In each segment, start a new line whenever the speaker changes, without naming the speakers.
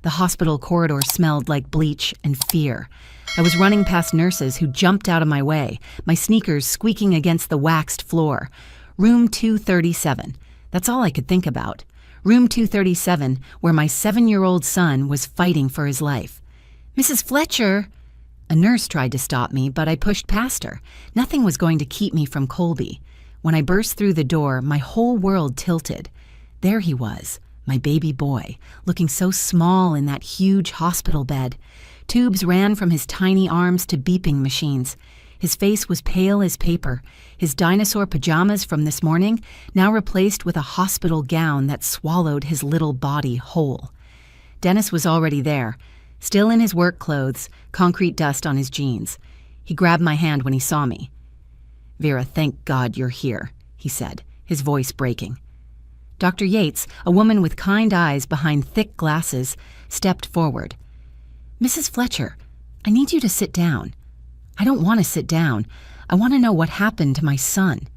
The hospital corridor smelled like bleach and fear. I was running past nurses who jumped out of my way, my sneakers squeaking against the waxed floor. Room 237. That's all I could think about. Room 237, where my 7-year-old son was fighting for his life. "Mrs. Fletcher!" A nurse tried to stop me, but I pushed past her. Nothing was going to keep me from Colby. When I burst through the door, my whole world tilted. There he was, my baby boy, looking so small in that huge hospital bed. Tubes ran from his tiny arms to beeping machines. His face was pale as paper, his dinosaur pajamas from this morning now replaced with a hospital gown that swallowed his little body whole. Dennis was already there, still in his work clothes, concrete dust on his jeans. He grabbed my hand when he saw me. "Vera, thank God you're here," he said, his voice breaking. Dr. Yates, a woman with kind eyes behind thick glasses, stepped forward. "Mrs. Fletcher, I need you to sit down." "I don't want to sit down. I want to know what happened to my son."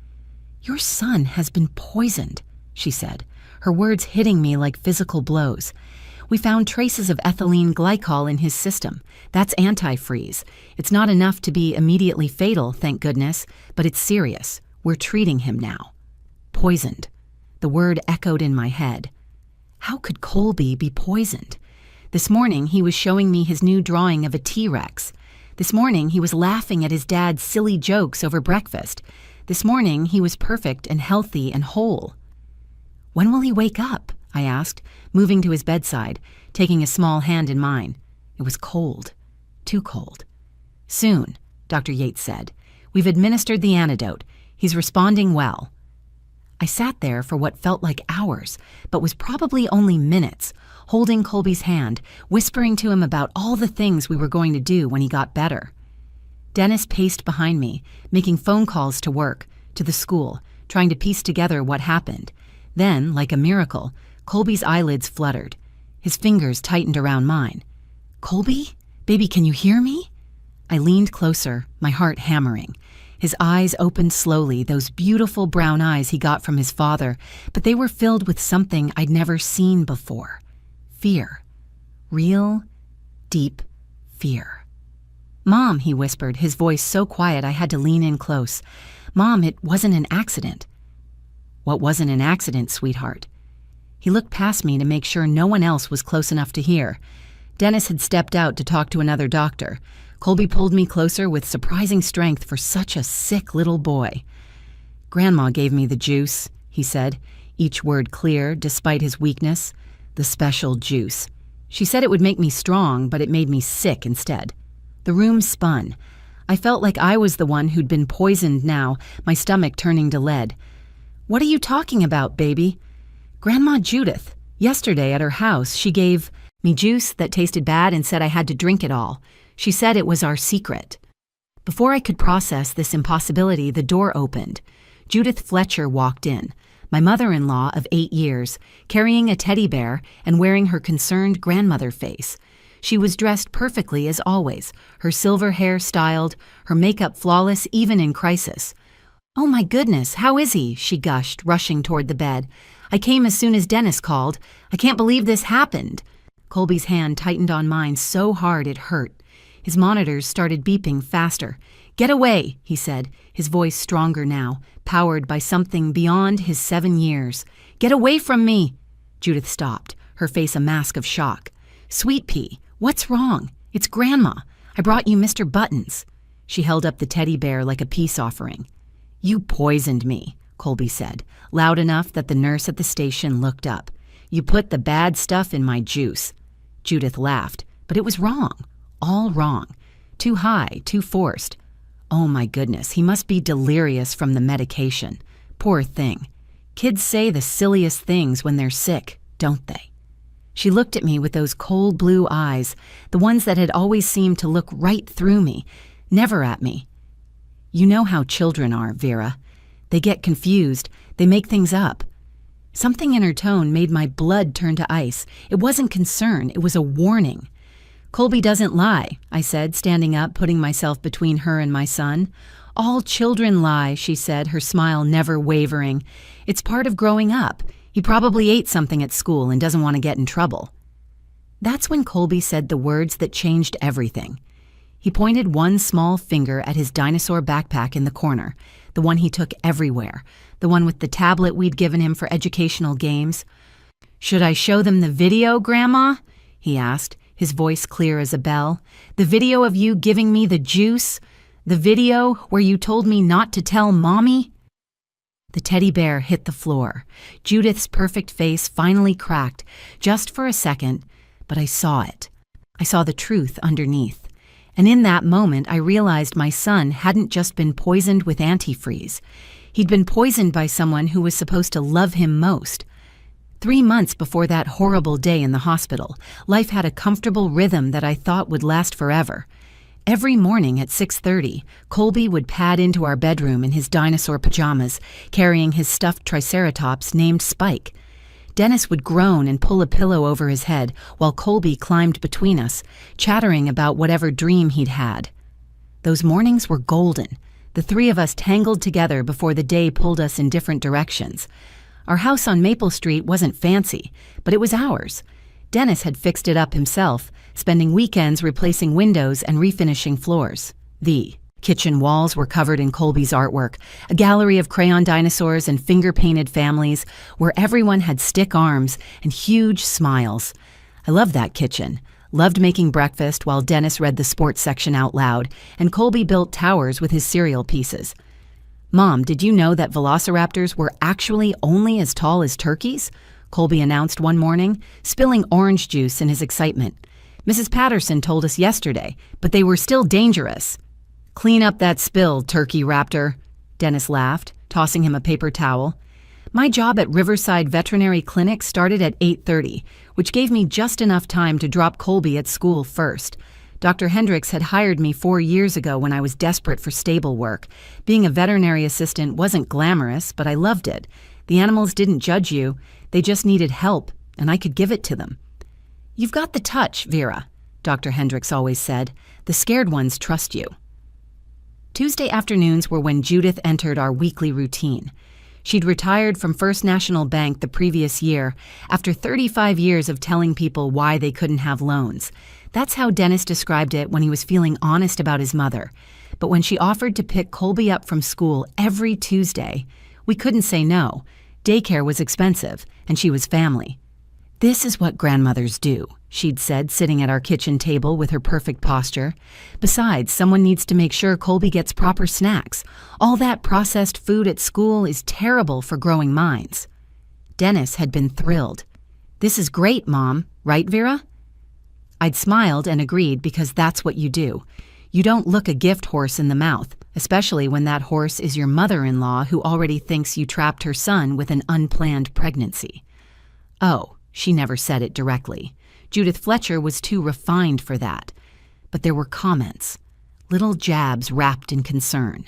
"Your son has been poisoned," she said, her words hitting me like physical blows. "We found traces of ethylene glycol in his system. That's antifreeze. It's not enough to be immediately fatal, thank goodness, but it's serious. We're treating him now." Poisoned. The word echoed in my head. How could Colby be poisoned? This morning he was showing me his new drawing of a T-Rex. This morning he was laughing at his dad's silly jokes over breakfast. This morning he was perfect and healthy and whole. "When will he wake up?" I asked, moving to his bedside, taking a small hand in mine. It was cold. Too cold. "Soon," Dr. Yates said. "We've administered the antidote. He's responding well." I sat there for what felt like hours, but was probably only minutes, holding Colby's hand, whispering to him about all the things we were going to do when he got better. Dennis paced behind me, making phone calls to work, to the school, trying to piece together what happened. Then, like a miracle, Colby's eyelids fluttered. His fingers tightened around mine. "Colby? Baby, can you hear me?" I leaned closer, my heart hammering. His eyes opened slowly, those beautiful brown eyes he got from his father, but they were filled with something I'd never seen before. Fear. Real, deep fear. "Mom," he whispered, his voice so quiet I had to lean in close. "Mom, it wasn't an accident." "What wasn't an accident, sweetheart?" He looked past me to make sure no one else was close enough to hear. Dennis had stepped out to talk to another doctor. Colby pulled me closer with surprising strength for such a sick little boy. "Grandma gave me the juice," he said, each word clear despite his weakness. "The special juice. She said it would make me strong, but it made me sick instead." The room spun. I felt like I was the one who'd been poisoned now, my stomach turning to lead. "What are you talking about, baby?" "Grandma Judith. Yesterday at her house, she gave me juice that tasted bad and said I had to drink it all. She said it was our secret." Before I could process this impossibility, the door opened. Judith Fletcher walked in, my mother-in-law of 8 years, carrying a teddy bear and wearing her concerned grandmother face. She was dressed perfectly as always, her silver hair styled, her makeup flawless even in crisis. "Oh my goodness, how is he?" she gushed, rushing toward the bed. "I came as soon as Dennis called. I can't believe this happened." Colby's hand tightened on mine so hard it hurt. His monitors started beeping faster. "Get away," he said, his voice stronger now, powered by something beyond his 7 years. "Get away from me!" Judith stopped, her face a mask of shock. "Sweet Pea, what's wrong? It's Grandma. I brought you Mr. Buttons." She held up the teddy bear like a peace offering. "You poisoned me," Colby said, loud enough that the nurse at the station looked up. "You put the bad stuff in my juice." Judith laughed, but it was wrong. All wrong. Too high, too forced. Oh my goodness, he must be delirious from the medication. Poor thing. Kids say the silliest things when they're sick, don't they? She looked at me with those cold blue eyes, the ones that had always seemed to look right through me, never at me. "You know how children are, Vera. They get confused. They make things up." Something in her tone made my blood turn to ice. It wasn't concern, it was a warning. "Colby doesn't lie," I said, standing up, putting myself between her and my son. "All children lie," she said, her smile never wavering. "It's part of growing up. He probably ate something at school and doesn't want to get in trouble." That's when Colby said the words that changed everything. He pointed one small finger at his dinosaur backpack in the corner, the one he took everywhere, the one with the tablet we'd given him for educational games. "Should I show them the video, Grandma?" he asked, his voice clear as a bell. "The video of you giving me the juice? The video where you told me not to tell Mommy?" The teddy bear hit the floor. Judith's perfect face finally cracked, just for a second, but I saw it. I saw the truth underneath. And in that moment, I realized my son hadn't just been poisoned with antifreeze. He'd been poisoned by someone who was supposed to love him most. 3 months before that horrible day in the hospital, life had a comfortable rhythm that I thought would last forever. Every morning at 6:30, Colby would pad into our bedroom in his dinosaur pajamas, carrying his stuffed triceratops named Spike. Dennis would groan and pull a pillow over his head while Colby climbed between us, chattering about whatever dream he'd had. Those mornings were golden, the three of us tangled together before the day pulled us in different directions. Our house on Maple Street wasn't fancy, but it was ours. Dennis had fixed it up himself, spending weekends replacing windows and refinishing floors. The kitchen walls were covered in Colby's artwork, a gallery of crayon dinosaurs and finger-painted families where everyone had stick arms and huge smiles. I loved that kitchen, loved making breakfast while Dennis read the sports section out loud, and Colby built towers with his cereal pieces. "Mom, did you know that velociraptors were actually only as tall as turkeys?" Colby announced one morning, spilling orange juice in his excitement. "Mrs. Patterson told us yesterday, but they were still dangerous." "Clean up that spill, turkey raptor," Dennis laughed, tossing him a paper towel. My job at Riverside Veterinary Clinic started at 8:30, which gave me just enough time to drop Colby at school first. Dr. Hendricks had hired me 4 years ago when I was desperate for stable work. Being a veterinary assistant wasn't glamorous, but I loved it. The animals didn't judge you, they just needed help, and I could give it to them. "You've got the touch, Vera," Dr. Hendricks always said. "The scared ones trust you." Tuesday afternoons were when Judith entered our weekly routine. She'd retired from First National Bank the previous year after 35 years of telling people why they couldn't have loans. That's how Dennis described it when he was feeling honest about his mother. But when she offered to pick Colby up from school every Tuesday, we couldn't say no. Daycare was expensive, and she was family. "This is what grandmothers do," she'd said, sitting at our kitchen table with her perfect posture. "Besides, someone needs to make sure Colby gets proper snacks. All that processed food at school is terrible for growing minds." Dennis had been thrilled. "This is great, Mom. Right, Vera?" I'd smiled and agreed because that's what you do. You don't look a gift horse in the mouth, especially when that horse is your mother-in-law who already thinks you trapped her son with an unplanned pregnancy. Oh, she never said it directly. Judith Fletcher was too refined for that. But there were comments, little jabs wrapped in concern.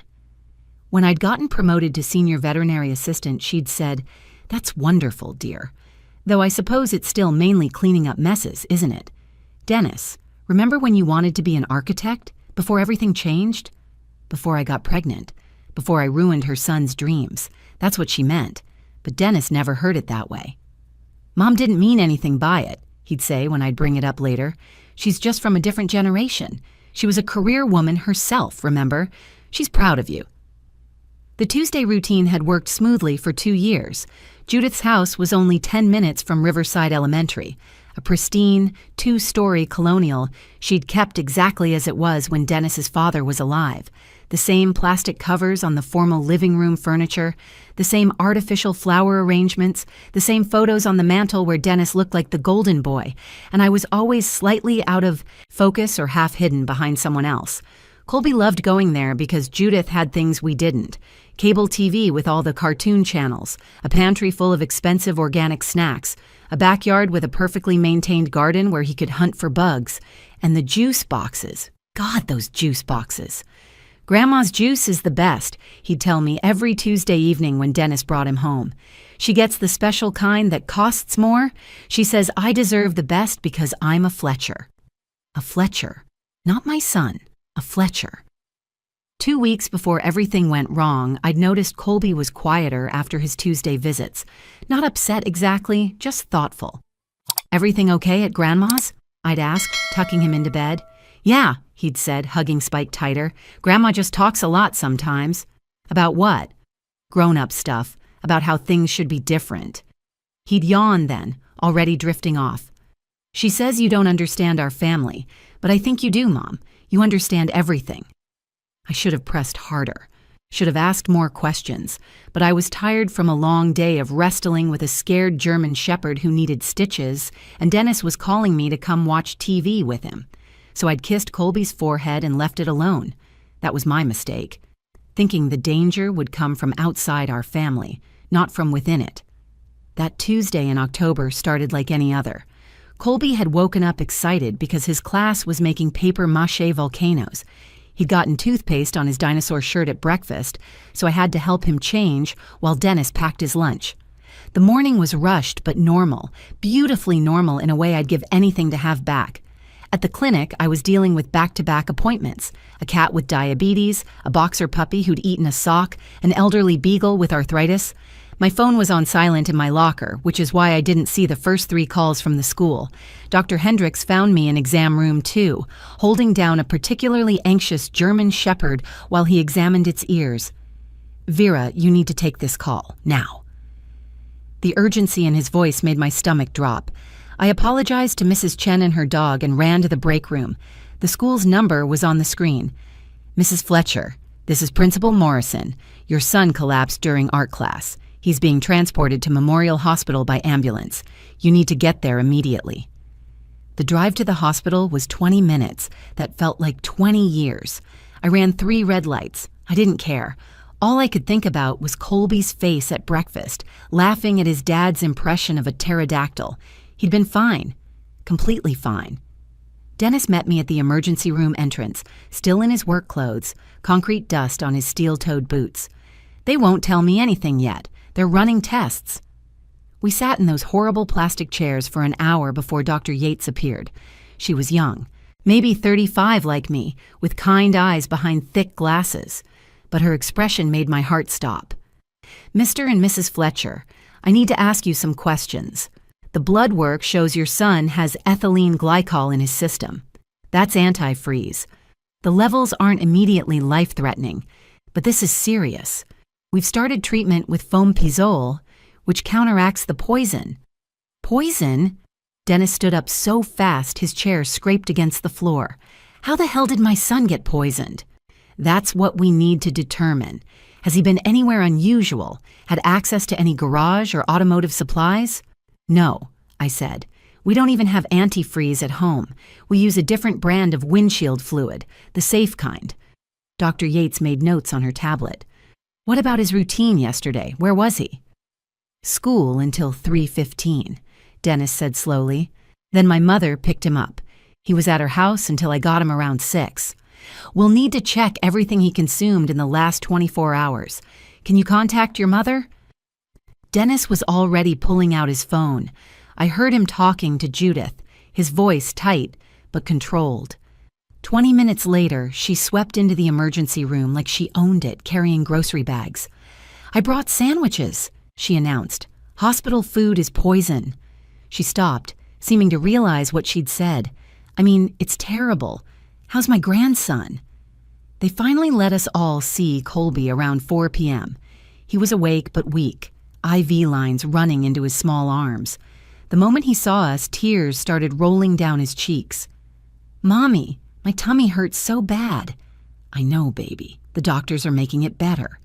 When I'd gotten promoted to senior veterinary assistant, she'd said, "That's wonderful, dear. Though I suppose it's still mainly cleaning up messes, isn't it? Dennis, remember when you wanted to be an architect? Before everything changed? Before I got pregnant. Before I ruined her son's dreams. That's what she meant. But Dennis never heard it that way. Mom didn't mean anything by it," he'd say when I'd bring it up later. "She's just from a different generation. She was a career woman herself, remember? She's proud of you." The Tuesday routine had worked smoothly for 2 years. Judith's house was only 10 minutes from Riverside Elementary, a pristine, 2-story colonial she'd kept exactly as it was when Dennis's father was alive. The same plastic covers on the formal living room furniture, the same artificial flower arrangements, the same photos on the mantel where Dennis looked like the golden boy, and I was always slightly out of focus or half hidden behind someone else. Colby loved going there because Judith had things we didn't. Cable TV with all the cartoon channels, a pantry full of expensive organic snacks, a backyard with a perfectly maintained garden where he could hunt for bugs, and the juice boxes. God, those juice boxes. "Grandma's juice is the best," he'd tell me every Tuesday evening when Dennis brought him home. "She gets the special kind that costs more. She says I deserve the best because I'm a Fletcher." A Fletcher. Not my son. A Fletcher. 2 weeks before everything went wrong, I'd noticed Colby was quieter after his Tuesday visits. Not upset exactly, just thoughtful. "Everything okay at Grandma's?" I'd asked, tucking him into bed. Yeah, he'd said, hugging Spike tighter. Grandma just talks a lot sometimes. About what? Grown-up stuff, about how things should be different. He'd yawn then, already drifting off. She says you don't understand our family, but I think you do, Mom. You understand everything. I should have pressed harder. Should have asked more questions, but I was tired from a long day of wrestling with a scared German shepherd who needed stitches, and Dennis was calling me to come watch TV with him. So I'd kissed Colby's forehead and left it alone. That was my mistake, thinking the danger would come from outside our family, not from within it. That Tuesday in October started like any other. Colby had woken up excited because his class was making papier-mâché volcanoes. He'd gotten toothpaste on his dinosaur shirt at breakfast, so I had to help him change while Dennis packed his lunch. The morning was rushed but normal, beautifully normal in a way I'd give anything to have back. At the clinic, I was dealing with back-to-back appointments, a cat with diabetes, a boxer puppy who'd eaten a sock, an elderly beagle with arthritis. My phone was on silent in my locker, which is why I didn't see the first 3 calls from the school. Dr. Hendricks found me in exam room 2, holding down a particularly anxious German shepherd while he examined its ears. Vera, you need to take this call, now. The urgency in his voice made my stomach drop. I apologized to Mrs. Chen and her dog and ran to the break room. The school's number was on the screen. Mrs. Fletcher, this is Principal Morrison. Your son collapsed during art class. He's being transported to Memorial Hospital by ambulance. You need to get there immediately. The drive to the hospital was 20 minutes. That felt like 20 years. I ran 3 red lights. I didn't care. All I could think about was Colby's face at breakfast, laughing at his dad's impression of a pterodactyl. He'd been fine. Completely fine. Dennis met me at the emergency room entrance, still in his work clothes, concrete dust on his steel-toed boots. They won't tell me anything yet. They're running tests. We sat in those horrible plastic chairs for an hour before Dr. Yates appeared. She was young, maybe 35 like me, with kind eyes behind thick glasses. But her expression made my heart stop. Mr. and Mrs. Fletcher, I need to ask you some questions. The blood work shows your son has ethylene glycol in his system. That's antifreeze. The levels aren't immediately life-threatening, but this is serious. We've started treatment with fompizole, which counteracts the poison. Poison? Dennis stood up so fast his chair scraped against the floor. How the hell did my son get poisoned? That's what we need to determine. Has he been anywhere unusual? Had access to any garage or automotive supplies? No, I said. We don't even have antifreeze at home. We use a different brand of windshield fluid, the safe kind. Dr. Yates made notes on her tablet. What about his routine yesterday? Where was he? School until 3:15, Dennis said slowly. Then my mother picked him up. He was at her house until I got him around 6. We'll need to check everything he consumed in the last 24 hours. Can you contact your mother? Dennis was already pulling out his phone. I heard him talking to Judith, his voice tight but controlled. 20 minutes later, she swept into the emergency room like she owned it, carrying grocery bags. I brought sandwiches, she announced. Hospital food is poison. She stopped, seeming to realize what she'd said. I mean, it's terrible. How's my grandson? They finally let us all see Colby around 4 p.m. He was awake but weak, IV lines running into his small arms. The moment he saw us, tears started rolling down his cheeks. Mommy, my tummy hurts so bad. I know, baby. The doctors are making it better.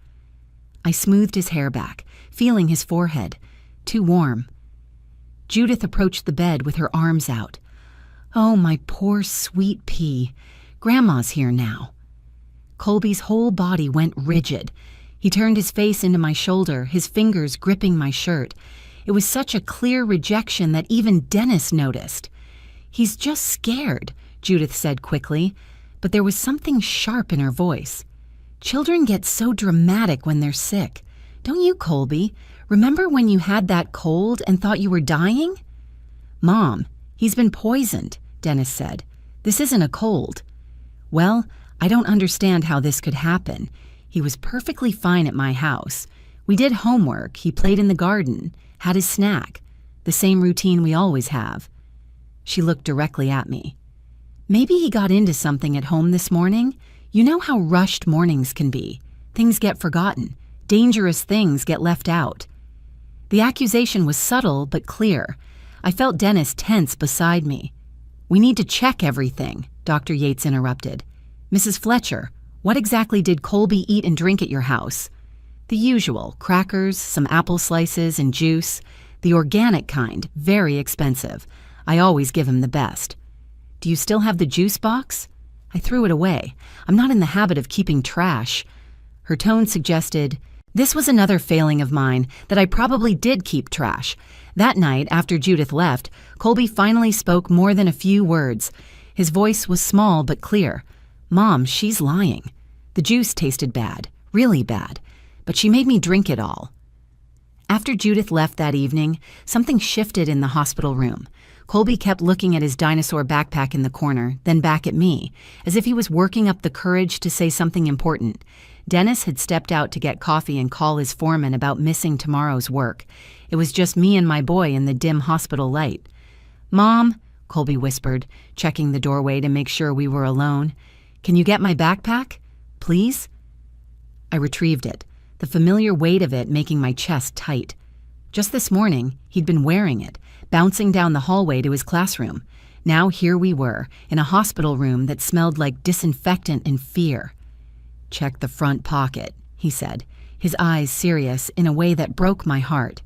I smoothed his hair back, feeling his forehead. Too warm. Judith approached the bed with her arms out. Oh, my poor sweet pea. Grandma's here now. Colby's whole body went rigid. He turned his face into my shoulder, his fingers gripping my shirt. It was such a clear rejection that even Dennis noticed. He's just scared, Judith said quickly, but there was something sharp in her voice. Children get so dramatic when they're sick. Don't you, Colby? Remember when you had that cold and thought you were dying? Mom, he's been poisoned, Dennis said. This isn't a cold. Well, I don't understand how this could happen. He was perfectly fine at my house. We did homework, he played in the garden, had his snack, the same routine we always have. She looked directly at me. Maybe he got into something at home this morning. You know how rushed mornings can be. Things get forgotten. Dangerous things get left out. The accusation was subtle but clear. I felt Dennis tense beside me. We need to check everything, Dr. Yates interrupted. Mrs. Fletcher, what exactly did Colby eat and drink at your house? The usual, crackers, some apple slices, and juice. The organic kind, very expensive. I always give him the best. Do you still have the juice box? I threw it away. I'm not in the habit of keeping trash. Her tone suggested, this was another failing of mine, that I probably did keep trash. That night, after Judith left, Colby finally spoke more than a few words. His voice was small but clear. Mom, she's lying. The juice tasted bad, really bad, but she made me drink it all. After Judith left that evening, something shifted in the hospital room. Colby kept looking at his dinosaur backpack in the corner, then back at me, as if he was working up the courage to say something important. Dennis had stepped out to get coffee and call his foreman about missing tomorrow's work. It was just me and my boy in the dim hospital light. Mom, Colby whispered, checking the doorway to make sure we were alone. Can you get my backpack? Please? I retrieved it, the familiar weight of it making my chest tight. Just this morning, he'd been wearing it, bouncing down the hallway to his classroom. Now here we were, in a hospital room that smelled like disinfectant and fear. Check the front pocket, he said, his eyes serious in a way that broke my heart.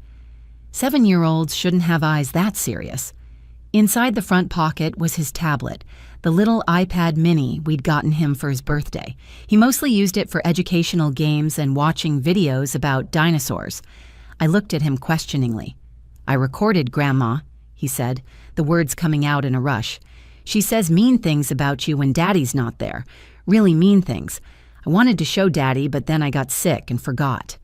7-year-olds shouldn't have eyes that serious. Inside the front pocket was his tablet, the little iPad mini we'd gotten him for his birthday. He mostly used it for educational games and watching videos about dinosaurs. I looked at him questioningly. I recorded Grandma, he said, the words coming out in a rush. She says mean things about you when Daddy's not there, really mean things. I wanted to show Daddy, but then I got sick and forgot.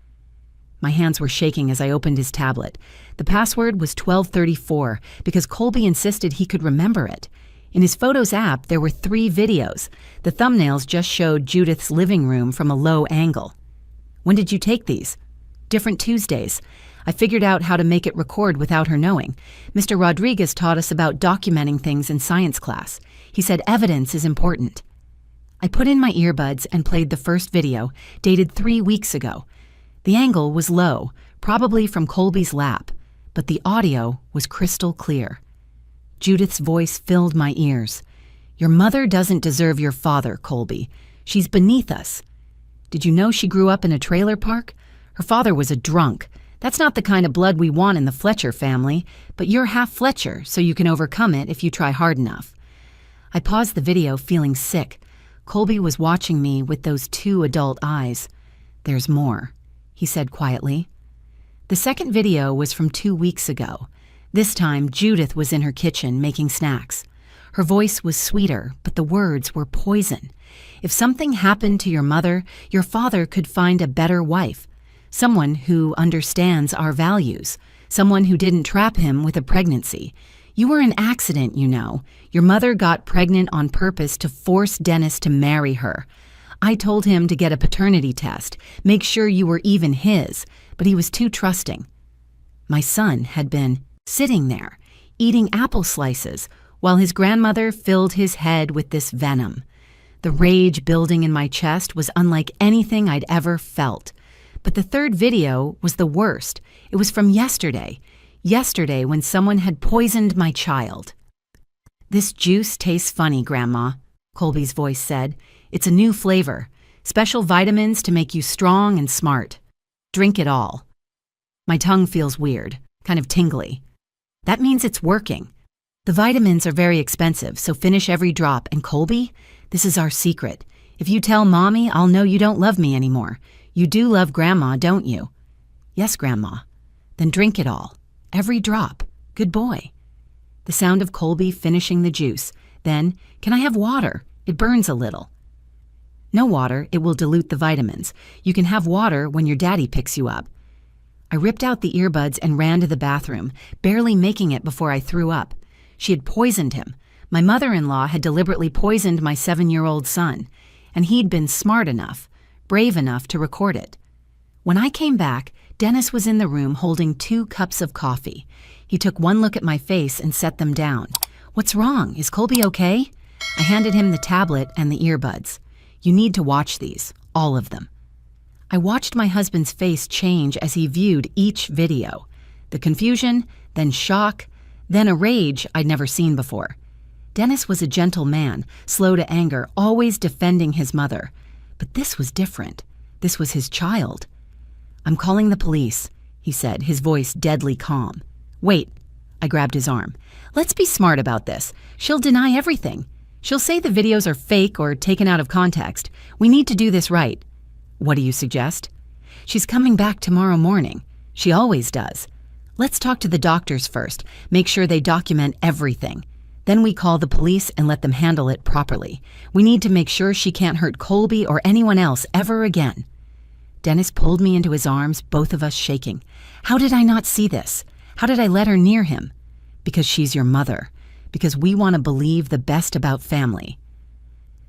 My hands were shaking as I opened his tablet. The password was 1234 because Colby insisted he could remember it. In his Photos app, there were 3 videos. The thumbnails just showed Judith's living room from a low angle. When did you take these? Different Tuesdays. I figured out how to make it record without her knowing. Mr. Rodriguez taught us about documenting things in science class. He said evidence is important. I put in my earbuds and played the first video, dated 3 weeks ago. The angle was low, probably from Colby's lap, but the audio was crystal clear. Judith's voice filled my ears. Your mother doesn't deserve your father, Colby. She's beneath us. Did you know she grew up in a trailer park? Her father was a drunk. That's not the kind of blood we want in the Fletcher family, but you're half Fletcher, so you can overcome it if you try hard enough. I paused the video, feeling sick. Colby was watching me with those 2 adult eyes. There's more, he said quietly. The second video was from 2 weeks ago. This time, Judith was in her kitchen making snacks. Her voice was sweeter, but the words were poison. If something happened to your mother, your father could find a better wife. Someone who understands our values. Someone who didn't trap him with a pregnancy. You were an accident, you know. Your mother got pregnant on purpose to force Dennis to marry her. I told him to get a paternity test, make sure you were even his, but he was too trusting. My son had been sitting there, eating apple slices, while his grandmother filled his head with this venom. The rage building in my chest was unlike anything I'd ever felt. But the third video was the worst. It was from yesterday. Yesterday when someone had poisoned my child. This juice tastes funny, Grandma, Colby's voice said. It's a new flavor. Special vitamins to make you strong and smart. Drink it all. My tongue feels weird, kind of tingly. That means it's working. The vitamins are very expensive, so finish every drop. And Colby, this is our secret. If you tell Mommy, I'll know you don't love me anymore. You do love Grandma, don't you? Yes, Grandma. Then drink it all. Every drop. Good boy. The sound of Colby finishing the juice. Then, can I have water? It burns a little. No water, it will dilute the vitamins. You can have water when your daddy picks you up. I ripped out the earbuds and ran to the bathroom, barely making it before I threw up. She had poisoned him. My mother-in-law had deliberately poisoned my 7-year-old son, and he'd been smart enough, brave enough to record it. When I came back, Dennis was in the room holding 2 cups of coffee. He took one look at my face and set them down. "What's wrong? Is Colby okay?" I handed him the tablet and the earbuds. "You need to watch these, all of them." I watched my husband's face change as he viewed each video. The confusion, then shock, then a rage I'd never seen before. Dennis was a gentle man, slow to anger, always defending his mother. But this was different. This was his child. "I'm calling the police," he said, his voice deadly calm. "Wait." I grabbed his arm. "Let's be smart about this. She'll deny everything. She'll say the videos are fake or taken out of context. We need to do this right." "What do you suggest?" "She's coming back tomorrow morning. She always does. Let's talk to the doctors first, make sure they document everything. Then we call the police and let them handle it properly. We need to make sure she can't hurt Colby or anyone else ever again." Dennis pulled me into his arms, both of us shaking. "How did I not see this? How did I let her near him?" "Because she's your mother. Because we want to believe the best about family."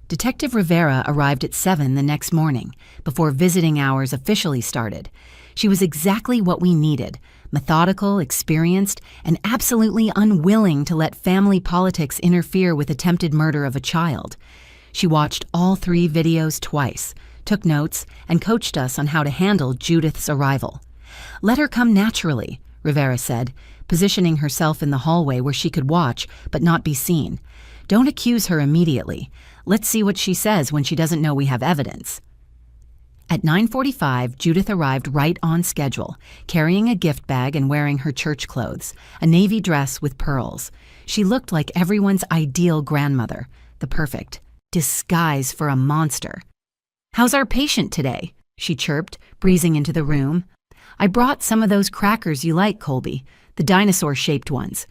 Detective Rivera arrived at 7 the next morning, before visiting hours officially started. She was exactly what we needed: methodical, experienced, and absolutely unwilling to let family politics interfere with attempted murder of a child. She watched all 3 videos twice, took notes, and coached us on how to handle Judith's arrival. "Let her come naturally," Rivera said, positioning herself in the hallway where she could watch but not be seen. "Don't accuse her immediately. Let's see what she says when she doesn't know we have evidence." At 9:45, Judith arrived right on schedule, carrying a gift bag and wearing her church clothes, a navy dress with pearls. She looked like everyone's ideal grandmother, the perfect disguise for a monster. "How's our patient today?" she chirped, breezing into the room. "I brought some of those crackers you like, Colby, the dinosaur-shaped ones."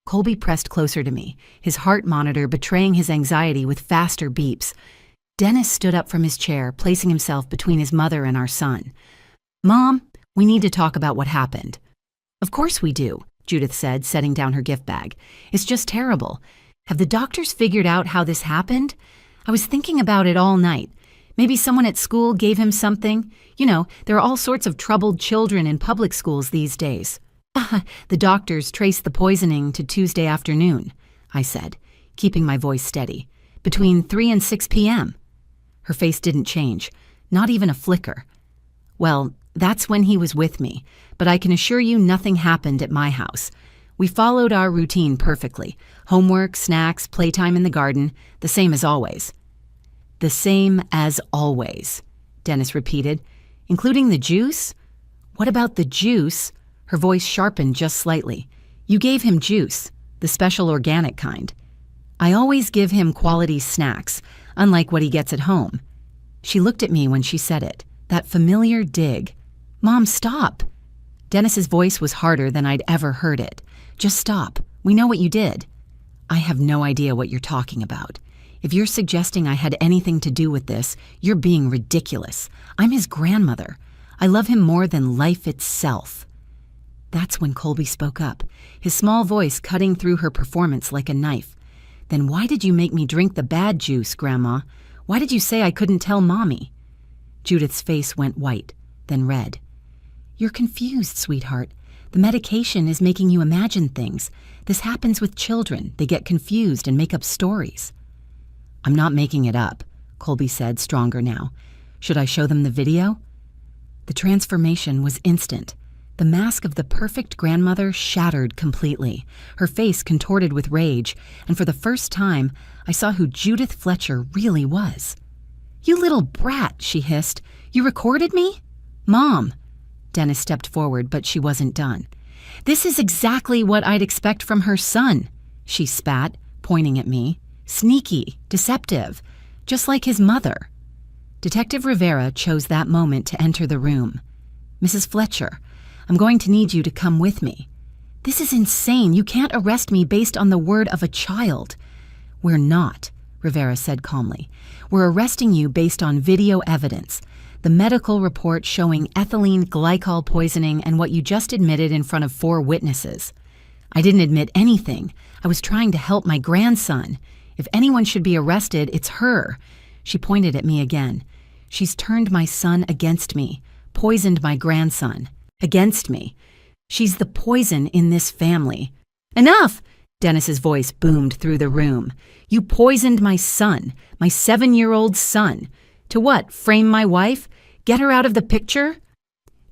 Colby pressed closer to me, his heart monitor betraying his anxiety with faster beeps. Dennis stood up from his chair, placing himself between his mother and our son. "Mom, we need to talk about what happened." "Of course we do," Judith said, setting down her gift bag. "It's just terrible. Have the doctors figured out how this happened? I was thinking about it all night. Maybe someone at school gave him something. You know, there are all sorts of troubled children in public schools these days." "The doctors traced the poisoning to Tuesday afternoon," I said, keeping my voice steady. "Between 3 and 6 p.m. Her face didn't change, not even a flicker. "Well, that's when he was with me, but I can assure you nothing happened at my house. We followed our routine perfectly. Homework, snacks, playtime in the garden, the same as always." "The same as always," Dennis repeated. "Including the juice?" "What about the juice?" Her voice sharpened just slightly. "You gave him juice, the special organic kind." "I always give him quality snacks, unlike what he gets at home." She looked at me when she said it, that familiar dig. "Mom, stop." Dennis's voice was harder than I'd ever heard it. "Just stop. We know what you did." "I have no idea what you're talking about. If you're suggesting I had anything to do with this, you're being ridiculous. I'm his grandmother. I love him more than life itself." That's when Colby spoke up, his small voice cutting through her performance like a knife. "Then why did you make me drink the bad juice, Grandma? Why did you say I couldn't tell Mommy?" Judith's face went white, then red. "You're confused, sweetheart. The medication is making you imagine things. This happens with children. They get confused and make up stories." "I'm not making it up," Colby said, stronger now. "Should I show them the video?" The transformation was instant. The mask of the perfect grandmother shattered completely, her face contorted with rage, and for the first time, I saw who Judith Fletcher really was. "You little brat," she hissed. "You recorded me?" "Mom!" Dennis stepped forward, but she wasn't done. "This is exactly what I'd expect from her son," she spat, pointing at me. "Sneaky, deceptive, just like his mother." Detective Rivera chose that moment to enter the room. "Mrs. Fletcher, I'm going to need you to come with me." "This is insane. You can't arrest me based on the word of a child." "We're not," Rivera said calmly. "We're arresting you based on video evidence. The medical report showing ethylene glycol poisoning and what you just admitted in front of 4 witnesses." "I didn't admit anything. I was trying to help my grandson. If anyone should be arrested, it's her." She pointed at me again. "She's turned my son against me, poisoned my grandson. Against me. She's the poison in this family." "Enough!" Dennis's voice boomed through the room. "You poisoned my son, my 7-year-old son. To what, frame my wife? Get her out of the picture?"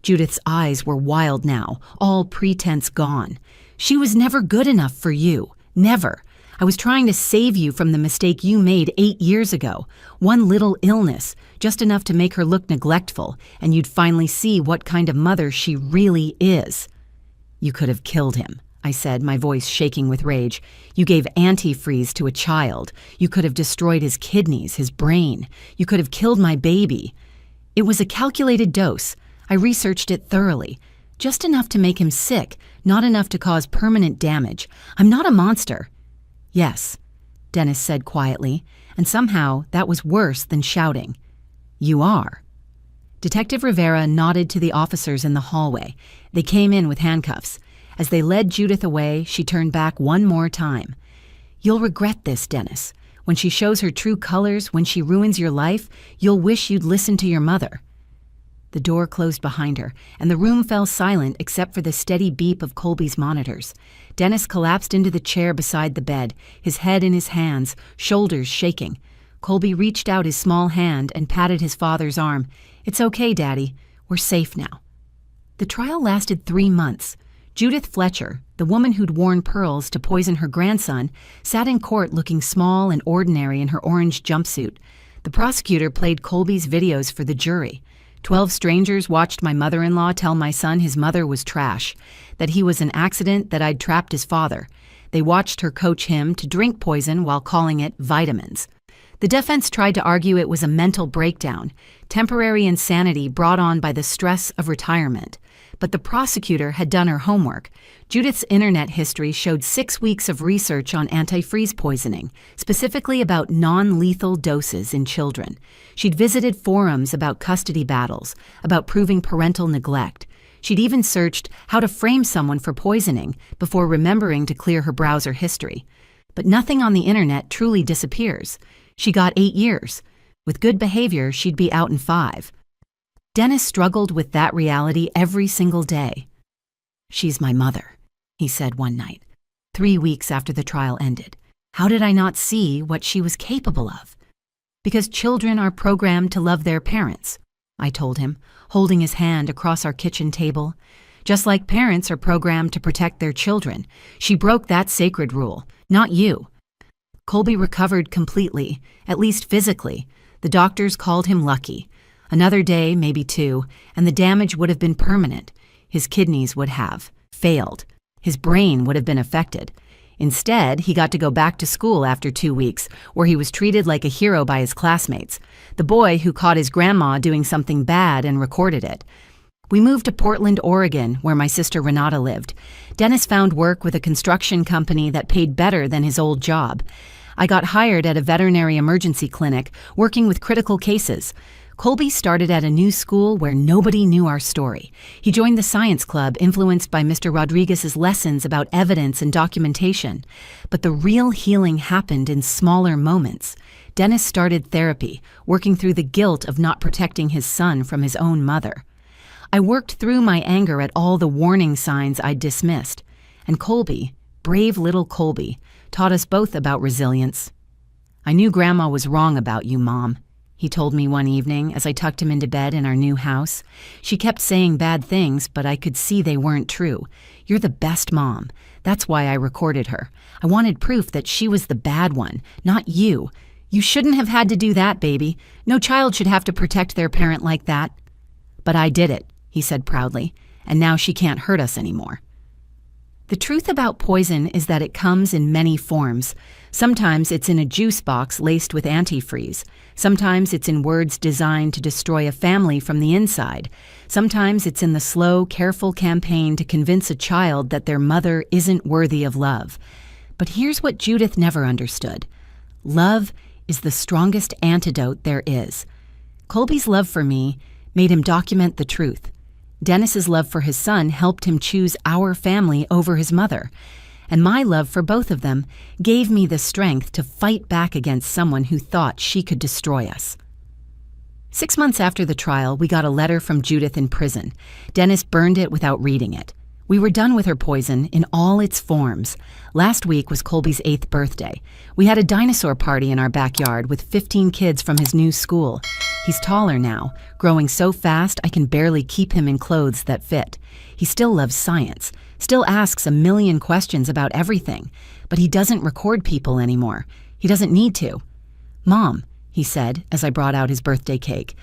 Judith's eyes were wild now, all pretense gone. "She was never good enough for you. Never. I was trying to save you from the mistake you made 8 years ago. One little illness, just enough to make her look neglectful, and you'd finally see what kind of mother she really is." "You could have killed him," I said, my voice shaking with rage. "You gave antifreeze to a child. You could have destroyed his kidneys, his brain. You could have killed my baby." "It was a calculated dose. I researched it thoroughly. Just enough to make him sick, not enough to cause permanent damage. I'm not a monster." "Yes," Dennis said quietly, and somehow that was worse than shouting. "You are." Detective Rivera nodded to the officers in the hallway. They came in with handcuffs. As they led Judith away, she turned back one more time. "You'll regret this, Dennis. When she shows her true colors, when she ruins your life, you'll wish you'd listened to your mother." The door closed behind her, and the room fell silent except for the steady beep of Colby's monitors. Dennis collapsed into the chair beside the bed, his head in his hands, shoulders shaking. Colby reached out his small hand and patted his father's arm. "It's okay, Daddy. We're safe now." The trial lasted 3 months. Judith Fletcher, the woman who'd worn pearls to poison her grandson, sat in court looking small and ordinary in her orange jumpsuit. The prosecutor played Colby's videos for the jury. 12 strangers watched my mother-in-law tell my son his mother was trash, that he was an accident, that I'd trapped his father. They watched her coach him to drink poison while calling it vitamins. The defense tried to argue it was a mental breakdown, temporary insanity brought on by the stress of retirement. But the prosecutor had done her homework. Judith's internet history showed 6 weeks of research on antifreeze poisoning, specifically about non-lethal doses in children. She'd visited forums about custody battles, about proving parental neglect. She'd even searched how to frame someone for poisoning before remembering to clear her browser history. But nothing on the internet truly disappears. She got 8 years. With good behavior, she'd be out in 5. Dennis struggled with that reality every single day. "She's my mother," he said one night, 3 weeks after the trial ended. "How did I not see what she was capable of?" "Because children are programmed to love their parents," I told him, holding his hand across our kitchen table. "Just like parents are programmed to protect their children. She broke that sacred rule, not you." Colby recovered completely, at least physically. The doctors called him lucky. Another day, maybe 2, and the damage would have been permanent. His kidneys would have failed. His brain would have been affected. Instead, he got to go back to school after 2 weeks, where he was treated like a hero by his classmates, the boy who caught his grandma doing something bad and recorded it. We moved to Portland, Oregon, where my sister Renata lived. Dennis found work with a construction company that paid better than his old job. I got hired at a veterinary emergency clinic, working with critical cases. Colby started at a new school where nobody knew our story. He joined the science club, influenced by Mr. Rodriguez's lessons about evidence and documentation. But the real healing happened in smaller moments. Dennis started therapy, working through the guilt of not protecting his son from his own mother. I worked through my anger at all the warning signs I'd dismissed. And Colby, brave little Colby, taught us both about resilience. "I knew Grandma was wrong about you, Mom," he told me one evening as I tucked him into bed in our new house. "She kept saying bad things, but I could see they weren't true. You're the best mom. That's why I recorded her. I wanted proof that she was the bad one, not you. You shouldn't have had to do that, baby. No child should have to protect their parent like that." "But I did it," he said proudly, "and now she can't hurt us anymore." The truth about poison is that it comes in many forms. Sometimes it's in a juice box laced with antifreeze. Sometimes it's in words designed to destroy a family from the inside. Sometimes it's in the slow, careful campaign to convince a child that their mother isn't worthy of love. But here's what Judith never understood. Love is the strongest antidote there is. Colby's love for me made him document the truth. Dennis's love for his son helped him choose our family over his mother. And my love for both of them gave me the strength to fight back against someone who thought she could destroy us. 6 months after the trial, we got a letter from Judith in prison. Dennis burned it without reading it. We were done with her poison in all its forms. Last week was Colby's 8th birthday. We had a dinosaur party in our backyard with 15 kids from his new school. He's taller now, growing so fast I can barely keep him in clothes that fit. He still loves science, still asks a million questions about everything, but he doesn't record people anymore. He doesn't need to. "Mom," he said as I brought out his birthday cake,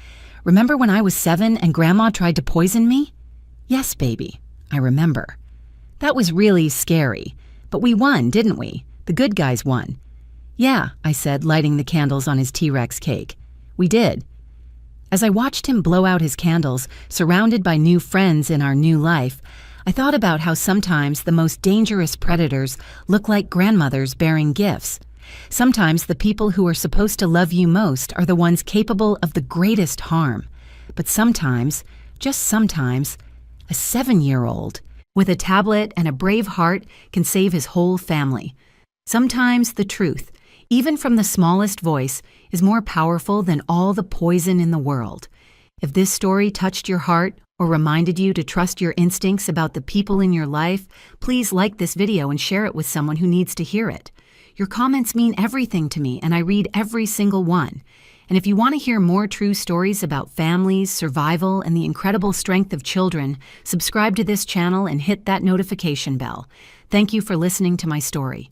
"remember when I was 7 and Grandma tried to poison me?" "Yes, baby, I remember." "That was really scary. But we won, didn't we? The good guys won." "Yeah," I said, lighting the candles on his T-Rex cake. "We did." As I watched him blow out his candles, surrounded by new friends in our new life, I thought about how sometimes the most dangerous predators look like grandmothers bearing gifts. Sometimes the people who are supposed to love you most are the ones capable of the greatest harm. But sometimes, just sometimes, a 7-year-old with a tablet and a brave heart can save his whole family. Sometimes the truth, even from the smallest voice, is more powerful than all the poison in the world. If this story touched your heart or reminded you to trust your instincts about the people in your life, please like this video and share it with someone who needs to hear it. Your comments mean everything to me, and I read every single one. And if you want to hear more true stories about families, survival, and the incredible strength of children, subscribe to this channel and hit that notification bell. Thank you for listening to my story.